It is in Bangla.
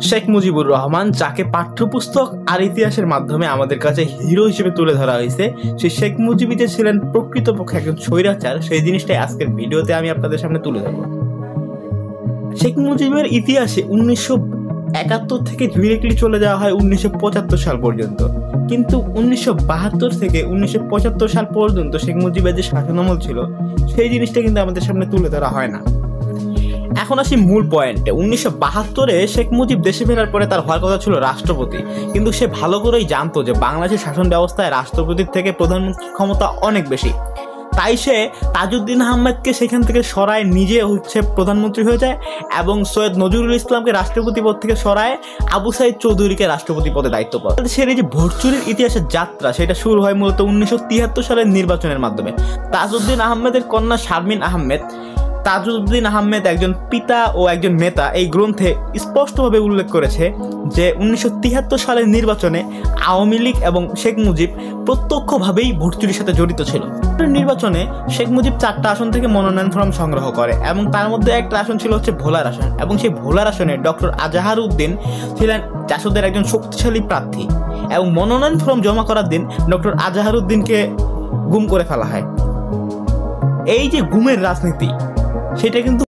শেখ মুজিবুর রহমান, যাকে পাঠ্যপুস্তক আর ইতিহাসের মাধ্যমে আমাদের কাছে হিরো হিসেবে তুলে ধরা হয়েছে, সেই শেখ মুজিবই যে ছিলেন প্রকৃতপক্ষে একজন স্বৈরাচার, সেই জিনিসটাই আজকের ভিডিওতে আমি আপনাদের সামনে তুলে ধরব। শেখ মুজিবের ইতিহাসে 1971 থেকে ডিরেক্টলি চলে যাওয়া হয় 1975 সাল পর্যন্ত, কিন্তু 1972 থেকে 1975 সাল পর্যন্ত শেখ মুজিবের যে শাসনামল ছিল সেই জিনিসটা কিন্তু আমাদের সামনে তুলে ধরা হয় না। এখন আসি মূল পয়েন্টে। 1972-এ শেখ মুজিব দেশে ফেরার পরে তার হওয়ার কথা ছিল রাষ্ট্রপতি, কিন্তু সে ভালো করেই জানতো যে বাংলাদেশের শাসন ব্যবস্থায় রাষ্ট্রপতির থেকে প্রধানমন্ত্রীর ক্ষমতা অনেক বেশি। তাই সে তাজউদ্দিন আহমেদকে সেখান থেকে সরায় নিজে প্রধানমন্ত্রী হয়ে যায় এবং সৈয়দ নজরুল ইসলামকে রাষ্ট্রপতি পদ থেকে সরায় আবু সাইদ চৌধুরীকে রাষ্ট্রপতি পদে দায়িত্ব পায়। সে এই যে ভোট চুরির ইতিহাসের যাত্রা, সেটা শুরু হয় মূলত 1973 সালের নির্বাচনের মাধ্যমে। তাজউদ্দিন আহমেদের কন্যা শারমিন আহমেদ, তাজউদ্দিন আহমেদ একজন পিতা ও একজন নেতা, এই গ্রন্থে স্পষ্টভাবে উল্লেখ করেছে যে 1973 সালের নির্বাচনে আওয়ামী লীগ এবং শেখ মুজিব প্রত্যক্ষভাবেই ভোট চুরির সাথে জড়িত ছিল। নির্বাচনে শেখ মুজিব 4টা আসন থেকে মনোনয়ন ফর্ম সংগ্রহ করে এবং তার মধ্যে একটা আসন ছিল ভোলার আসন, এবং সেই ভোলার আসনে ডক্টর আজাহার উদ্দিন ছিলেন জাসদের একজন শক্তিশালী প্রার্থী, এবং মনোনয়ন ফর্ম জমা করার দিন ডক্টর আজাহার উদ্দিনকে গুম করে ফেলা হয়। এই যে গুমের রাজনীতি, সেটা কিন্তু